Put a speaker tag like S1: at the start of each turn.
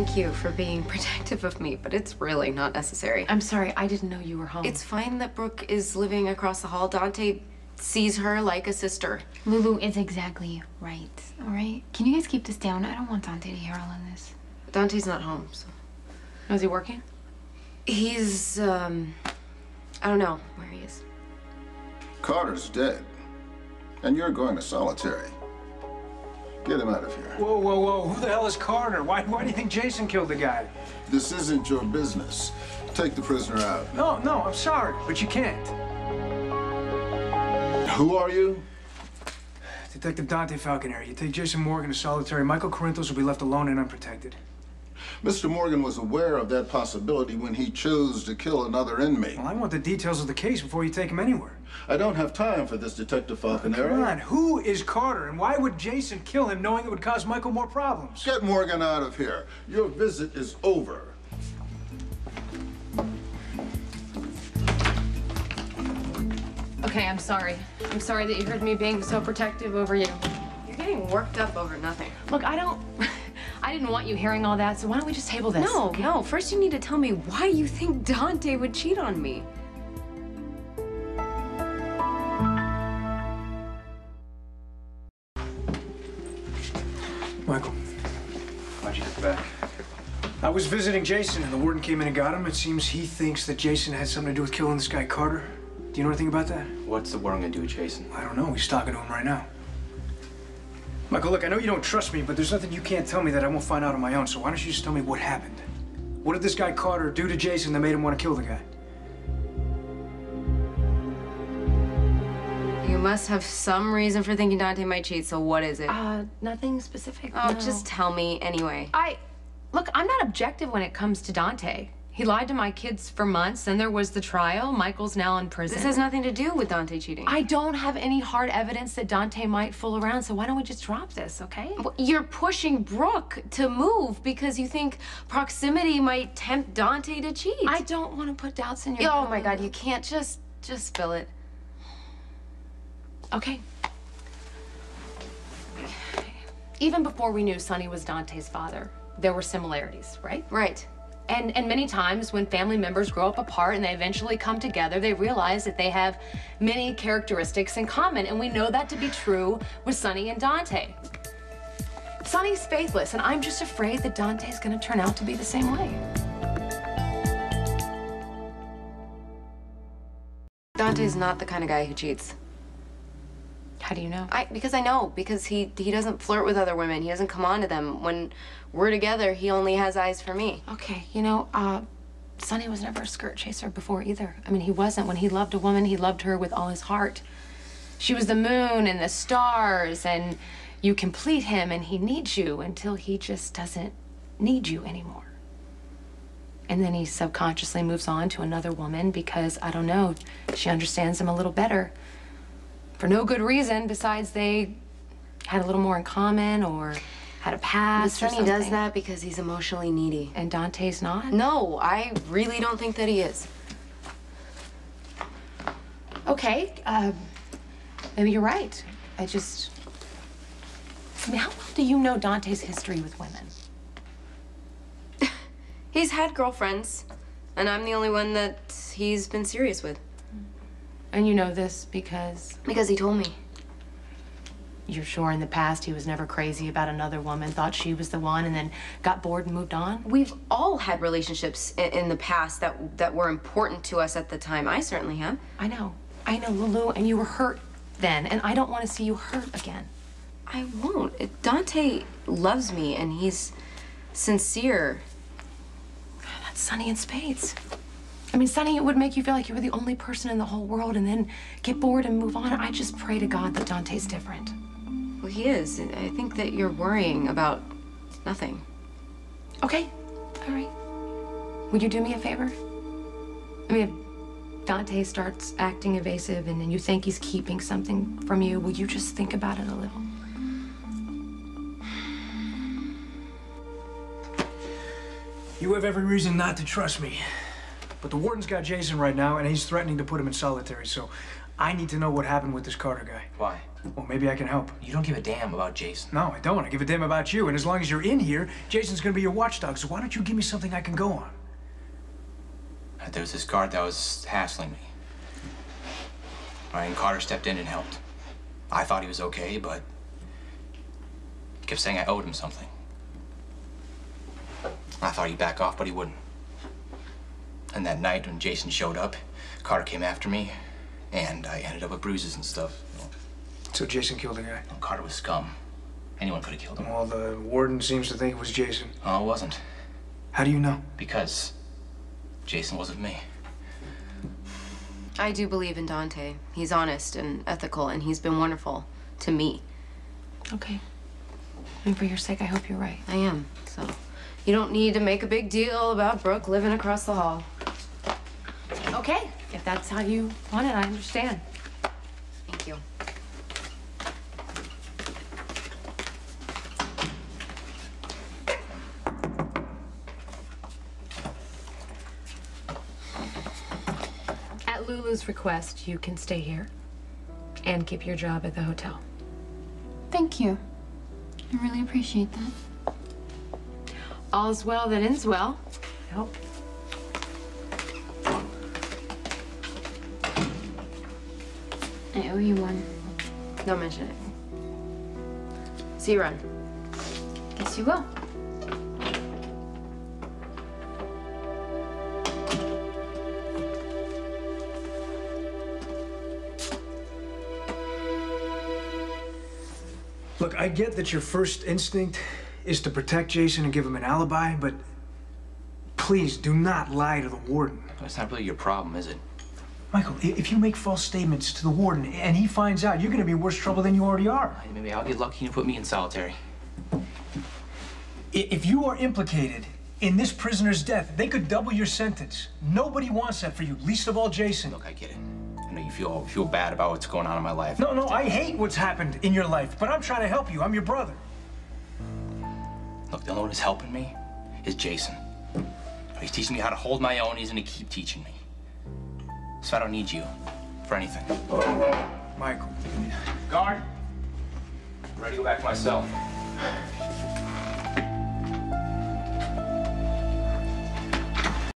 S1: Thank you for being protective of me, but it's really not necessary.
S2: I'm sorry, I didn't know you were home.
S1: It's fine that Brooke is living across the hall. Dante sees her like a sister.
S2: Lulu is exactly right, all right? Can you guys keep this down? I don't want Dante to hear all of this.
S1: Dante's not home, so...
S2: Oh, is he working?
S1: He's, I don't know where he is.
S3: Carter's dead, and you're going to solitary. Get him out of here.
S4: Whoa, whoa, whoa. Who the hell is Carter? Why do you think Jason killed the guy?
S3: This isn't your business. Take the prisoner out.
S4: No, I'm sorry, but you can't.
S3: Who are you?
S4: Detective Dante Falconeri. You take Jason Morgan to solitary. Michael Corinthos will be left alone and unprotected.
S3: Mr. Morgan was aware of that possibility when he chose to kill another inmate.
S4: Well, I want the details of the case before you take him anywhere.
S3: I don't have time for this, Detective Falconeri.
S4: Come on, who is Carter, and why would Jason kill him knowing it would cause Michael more problems?
S3: Get Morgan out of here. Your visit is over.
S2: Okay, I'm sorry. I'm sorry that you heard me being so protective over you.
S1: You're getting worked up over nothing.
S2: Look, I didn't want you hearing all that, so why don't we just table this?
S1: No, no. First you need to tell me why you think Dante would cheat on me.
S4: Michael, why'd you get back? I was visiting Jason, and the warden came in and got him. It seems he thinks that Jason had something to do with killing this guy Carter. Do you know anything about that?
S5: What's the warden gonna do with Jason?
S4: I don't know. He's talking to him right now. Michael, look, I know you don't trust me, but there's nothing you can't tell me that I won't find out on my own, so why don't you just tell me what happened? What did this guy Carter do to Jason that made him want to kill the guy?
S1: You must have some reason for thinking Dante might cheat, so what is it?
S2: Nothing specific.
S1: Oh,
S2: no.
S1: just tell me anyway.
S2: Look, I'm not objective when it comes to Dante. He lied to my kids for months, then there was the trial. Michael's now in prison.
S1: This has nothing to do with Dante cheating.
S2: I don't have any hard evidence that Dante might fool around, so why don't we just drop this, okay?
S1: Well, you're pushing Brooke to move because you think proximity might tempt Dante to cheat.
S2: I don't want to put doubts in your
S1: Oh my God, you can't just spill it.
S2: Okay. Even before we knew Sonny was Dante's father, there were similarities, right?
S1: Right.
S2: And many times when family members grow up apart and they eventually come together, they realize that they have many characteristics in common. And we know that to be true with Sonny and Dante. Sonny's faithless, and I'm just afraid that Dante's gonna turn out to be the same way.
S1: Dante's not the kind of guy who cheats.
S2: How do you know?
S1: Because I know. Because he doesn't flirt with other women. He doesn't come on to them. When we're together, he only has eyes for me.
S2: Okay, you know, Sonny was never a skirt chaser before either. I mean, he wasn't. When he loved a woman, he loved her with all his heart. She was the moon and the stars, and you complete him, and he needs you until he just doesn't need you anymore. And then he subconsciously moves on to another woman because, I don't know, she understands him a little better. For no good reason besides they had a little more in common or had a past or
S1: Sonny
S2: something.
S1: does that because he's emotionally needy.
S2: And Dante's not?
S1: No, I really don't think that he is.
S2: Okay, maybe you're right. I mean, how well do you know Dante's history with women?
S1: He's had girlfriends, and I'm the only one that he's been serious with.
S2: And you know this because?
S1: Because he told me.
S2: You're sure in the past he was never crazy about another woman, thought she was the one, and then got bored and moved on?
S1: We've all had relationships in the past that were important to us at the time. I certainly have.
S2: I know, Lulu, and you were hurt then, and I don't want to see you hurt again.
S1: I won't. Dante loves me, and he's sincere.
S2: That's Sonny in spades. I mean, Sonny, it would make you feel like you were the only person in the whole world and then get bored and move on. I just pray to God that Dante's different.
S1: Well, he is. I think that you're worrying about nothing.
S2: Okay, all right. Would you do me a favor? I mean, if Dante starts acting evasive and then you think he's keeping something from you, will you just think about it a little?
S4: You have every reason not to trust me. But the warden's got Jason right now, and he's threatening to put him in solitary, so I need to know what happened with this Carter guy.
S5: Why?
S4: Well, maybe I can help.
S5: You don't give a damn about Jason.
S4: No, I don't. I give a damn about you. And as long as you're in here, Jason's gonna be your watchdog. So why don't you give me something I can go on?
S5: There was this guard that was hassling me. And Carter stepped in and helped. I thought he was okay, but he kept saying I owed him something. I thought he'd back off, but he wouldn't. And that night when Jason showed up, Carter came after me, and I ended up with bruises and stuff.
S4: So Jason killed a guy?
S5: Well, Carter was scum. Anyone could have killed him.
S4: Well, the warden seems to think it was Jason.
S5: Oh, it wasn't.
S4: How do you know?
S5: Because Jason was with me.
S1: I do believe in Dante. He's honest and ethical, and he's been wonderful to me.
S2: Okay. And for your sake, I hope you're right.
S1: I am, so you don't need to make a big deal about Brooke living across the hall.
S2: Okay, if that's how you want it, I understand.
S1: Thank you.
S2: At Lulu's request, you can stay here and keep your job at the hotel.
S6: Thank you. I really appreciate that.
S2: All's well that ends well. I hope.
S6: I owe you one.
S1: Don't mention it. See you around.
S6: Guess you will.
S4: Look, I get that your first instinct is to protect Jason and give him an alibi, but please do not lie to the warden.
S5: That's not really your problem, is it?
S4: Michael, if you make false statements to the warden and he finds out, you're gonna be in worse trouble than you already are.
S5: Maybe I'll get lucky and put me in solitary.
S4: If you are implicated in this prisoner's death, they could double your sentence. Nobody wants that for you, least of all Jason.
S5: Look, I get it. I know you feel bad about what's going on in my life.
S4: No, I hate what's happened in your life, but I'm trying to help you. I'm your brother.
S5: Look, the only one who's helping me is Jason. He's teaching me how to hold my own. He's gonna keep teaching me. So I don't need you for anything.
S4: Michael.
S5: Guard, I'm ready to go back to my cell.